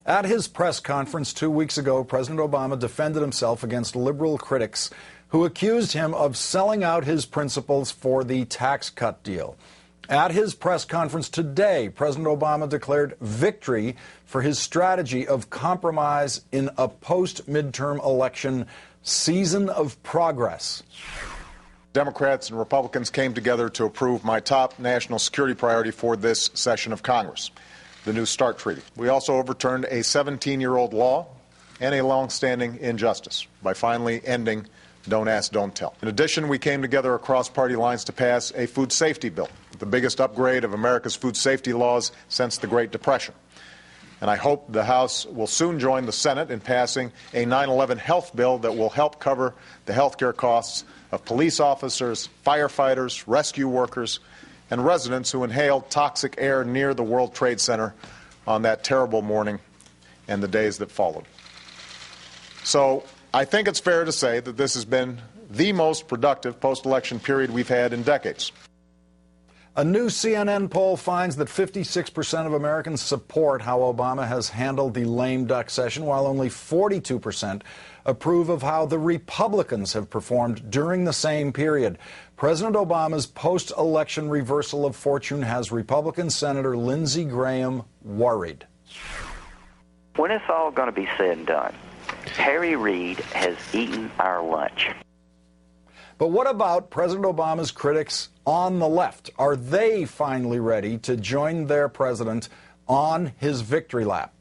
At his press conference 2 weeks ago, President Obama defended himself against liberal critics who accused him of selling out his principles for the tax cut deal. At his press conference today, President Obama declared victory for his strategy of compromise in a post-midterm election season of progress. Democrats and Republicans came together to approve my top national security priority for this session of Congress, the New START Treaty. We also overturned a 17-year-old law and a long-standing injustice by finally ending Don't Ask, Don't Tell. In addition, we came together across party lines to pass a food safety bill, the biggest upgrade of America's food safety laws since the Great Depression. And I hope the House will soon join the Senate in passing a 9/11 health bill that will help cover the health care costs of police officers, firefighters, rescue workers, and residents who inhaled toxic air near the World Trade Center on that terrible morning and the days that followed. So I think it's fair to say that this has been the most productive post-election period we've had in decades. A new CNN poll finds that 56% of Americans support how Obama has handled the lame duck session, while only 42% approve of how the Republicans have performed during the same period. President Obama's post-election reversal of fortune has Republican Senator Lindsey Graham worried. When it's all going to be said and done, Harry Reid has eaten our lunch. But what about President Obama's critics on the left? Are they finally ready to join their president on his victory lap?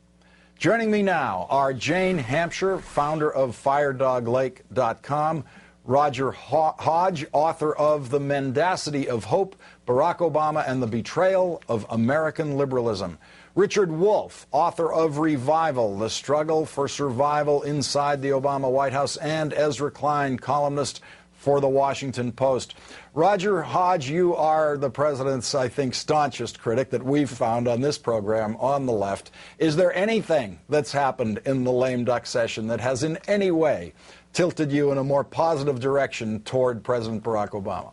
Joining me now are Jane Hampshire, founder of FireDogLake.com, Roger Hodge, author of The Mendacity of Hope, Barack Obama and the Betrayal of American Liberalism, Richard Wolff, author of Revival, The Struggle for Survival Inside the Obama White House, and Ezra Klein, columnist for The Washington Post. Roger Hodge, you are the president's, I think, staunchest critic that we've found on this program on the left. Is there anything that's happened in the lame duck session that has in any way tilted you in a more positive direction toward President Barack Obama?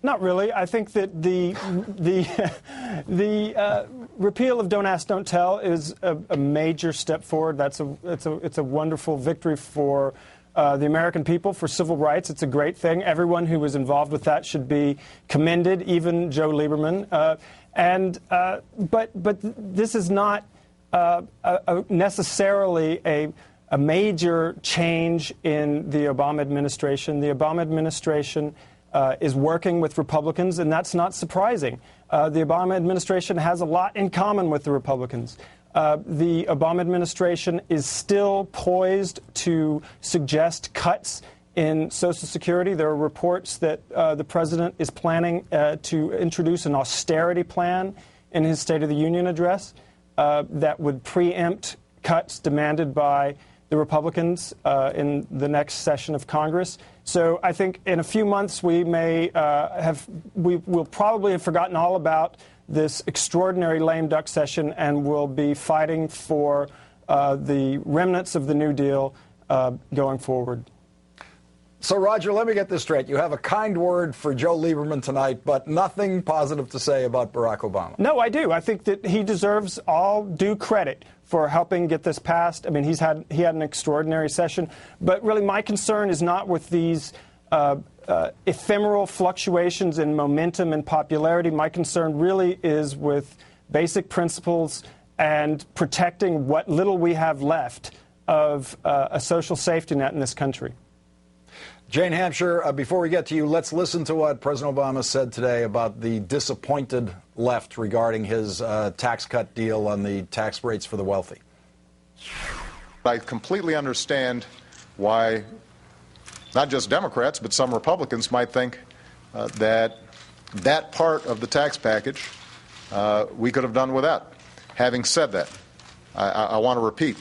Not really. I think that the repeal of Don't Ask, Don't Tell is a major step forward. It's a wonderful victory for the American people, for civil rights. It's a great thing. Everyone who was involved with that should be commended, even Joe Lieberman. But this is not necessarily a major change in the Obama administration. The Obama administration is working with Republicans, and that's not surprising. The Obama administration has a lot in common with the Republicans. The Obama administration is still poised to suggest cuts in Social Security. There are reports that the president is planning to introduce an austerity plan in his State of the Union address that would preempt cuts demanded by the Republicans in the next session of Congress. So I think in a few months we will probably have forgotten all about this extraordinary lame duck session, and we'll be fighting for the remnants of the New Deal going forward. So, Roger, let me get this straight. You have a kind word for Joe Lieberman tonight, but nothing positive to say about Barack Obama. No, I do. I think that he deserves all due credit for helping get this passed. I mean, he had an extraordinary session. But really, my concern is not with these ephemeral fluctuations in momentum and popularity. My concern really is with basic principles and protecting what little we have left of a social safety net in this country. Jane Hampshire, before we get to you, let's listen to what President Obama said today about the disappointed left regarding his tax cut deal on the tax rates for the wealthy. I completely understand why not just Democrats, but some Republicans might think that part of the tax package we could have done without. Having said that, I want to repeat,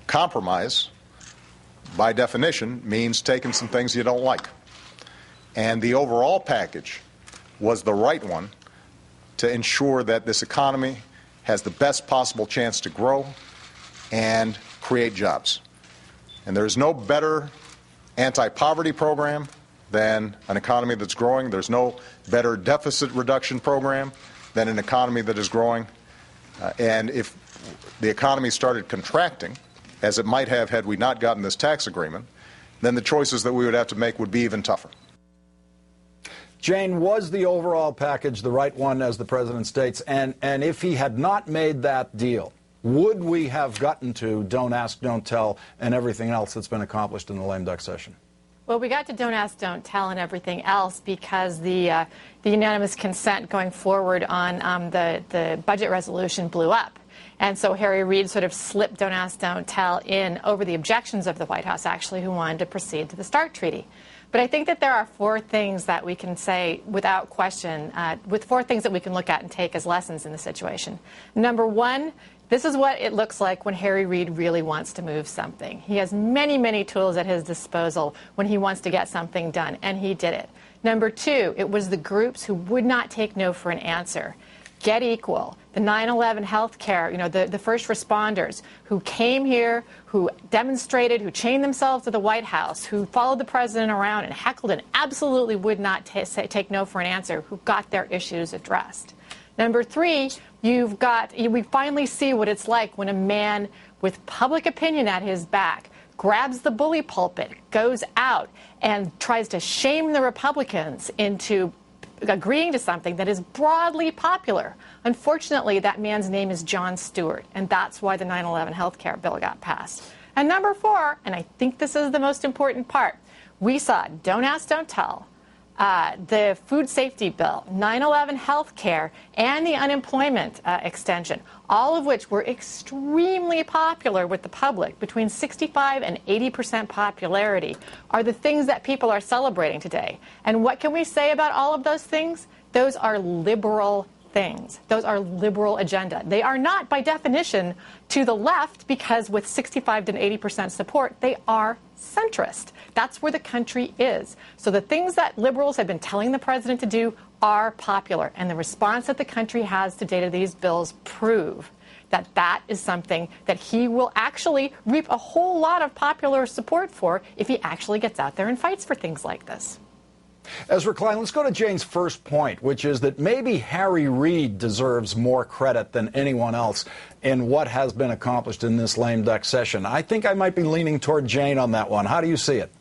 compromise, by definition, means taking some things you don't like. And the overall package was the right one to ensure that this economy has the best possible chance to grow and create jobs. And there's no better anti-poverty program than an economy that's growing. There's no better deficit reduction program than an economy that is growing. And if the economy started contracting, as it might have had we not gotten this tax agreement, then the choices that we would have to make would be even tougher. Jane, was the overall package the right one, as the president states? And if he had not made that deal, would we have gotten to Don't Ask, Don't Tell and everything else that's been accomplished in the lame duck session? Well, we got to Don't Ask, Don't Tell and everything else because the unanimous consent going forward on the budget resolution blew up. And so Harry Reid sort of slipped Don't Ask, Don't Tell in over the objections of the White House, actually, who wanted to proceed to the START treaty. But I think that there are four things that we can say without question, with four things that we can look at and take as lessons in the situation. Number one, this is what it looks like when Harry Reid really wants to move something. He has many, many tools at his disposal when he wants to get something done, and he did it. Number two, it was the groups who would not take no for an answer. Get Equal, the 9/11 health care, the first responders who came here, who demonstrated, who chained themselves to the White House, who followed the president around and heckled and absolutely would not take no for an answer, who got their issues addressed. Number three, we finally see what it's like when a man with public opinion at his back grabs the bully pulpit, goes out, and tries to shame the Republicans into agreeing to something that is broadly popular. Unfortunately, that man's name is Jon Stewart, and that's why the 9/11 health care bill got passed. And number four, and I think this is the most important part, we saw Don't Ask, Don't Tell, the food safety bill, 9/11 health care, and the unemployment extension, all of which were extremely popular with the public, between 65 and 80% popularity, are the things that people are celebrating today. And what can we say about all of those things? Those are liberal things. Those are liberal agenda. They are not, by definition, to the left, because with 65 to 80% support, they are centrist. That's where the country is. So the things that liberals have been telling the president to do are popular. And the response that the country has today to these bills prove that that is something that he will actually reap a whole lot of popular support for if he actually gets out there and fights for things like this. Ezra Klein, let's go to Jane's first point, which is that maybe Harry Reid deserves more credit than anyone else in what has been accomplished in this lame duck session. I think I might be leaning toward Jane on that one. How do you see it?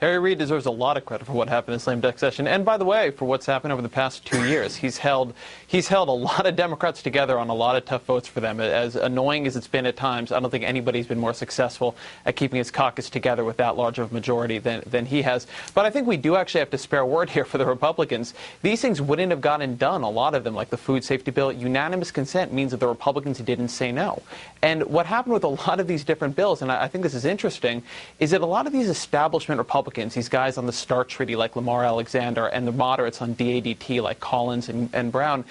Harry Reid deserves a lot of credit for what happened in this lame duck session, and by the way, for what's happened over the past 2 years. He's held a lot of Democrats together on a lot of tough votes for them. As annoying as it's been at times, I don't think anybody's been more successful at keeping his caucus together with that large of a majority than he has. But I think we do actually have to spare a word here for the Republicans. These things wouldn't have gotten done, a lot of them, like the food safety bill. Unanimous consent means that the Republicans didn't say no. And what happened with a lot of these different bills, and I think this is interesting, is that a lot of these establishment Republicans, these guys on the START treaty like Lamar Alexander and the moderates on DADT like Collins and Brown,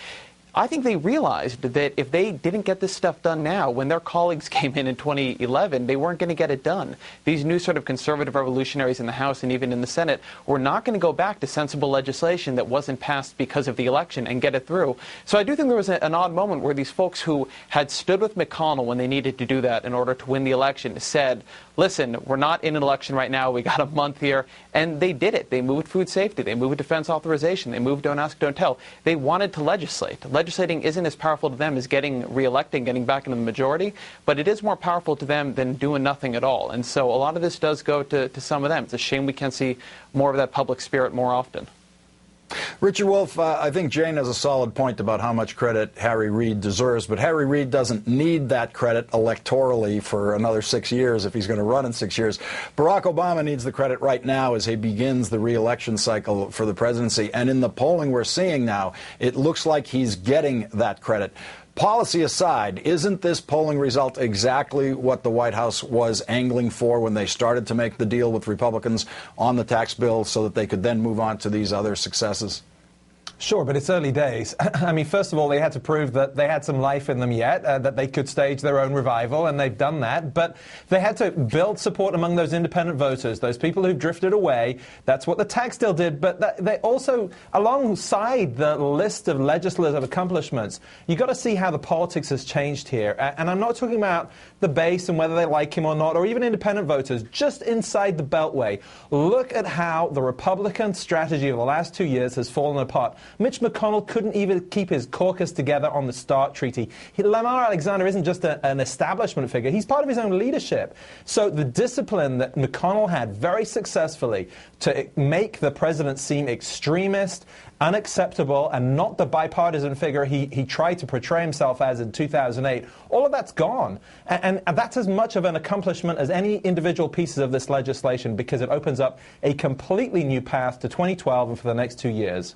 I think they realized that if they didn't get this stuff done now, when their colleagues came in 2011, they weren't going to get it done. These new sort of conservative revolutionaries in the House and even in the Senate were not going to go back to sensible legislation that wasn't passed because of the election and get it through. So I do think there was an odd moment where these folks who had stood with McConnell when they needed to do that in order to win the election said, listen, we're not in an election right now. We got a month here. And they did it. They moved food safety. They moved defense authorization. They moved Don't Ask, Don't Tell. They wanted to legislate. Legislating isn't as powerful to them as getting reelected, getting back into the majority, but it is more powerful to them than doing nothing at all. And so a lot of this does go to some of them. It's a shame we can't see more of that public spirit more often. Richard Wolff, I think Jane has a solid point about how much credit Harry Reid deserves, but Harry Reid doesn't need that credit electorally for another 6 years if he's going to run in 6 years. Barack Obama needs the credit right now as he begins the re-election cycle for the presidency, and in the polling we're seeing now, it looks like he's getting that credit. Policy aside, isn't this polling result exactly what the White House was angling for when they started to make the deal with Republicans on the tax bill so that they could then move on to these other successes? Sure, but it's early days. I mean, first of all, they had to prove that they had some life in them yet, that they could stage their own revival, and they've done that. But they had to build support among those independent voters, those people who drifted away. That's what the tax deal did. But they also, alongside the list of legislative accomplishments, you've got to see how the politics has changed here. And I'm not talking about the base and whether they like him or not, or even independent voters, just inside the Beltway. Look at how the Republican strategy of the last 2 years has fallen apart. Mitch McConnell couldn't even keep his caucus together on the START treaty. Lamar Alexander isn't just an establishment figure. He's part of his own leadership. So the discipline that McConnell had very successfully to make the president seem extremist, unacceptable, and not the bipartisan figure he tried to portray himself as in 2008, all of that's gone. And that's as much of an accomplishment as any individual pieces of this legislation, because it opens up a completely new path to 2012 and for the next 2 years.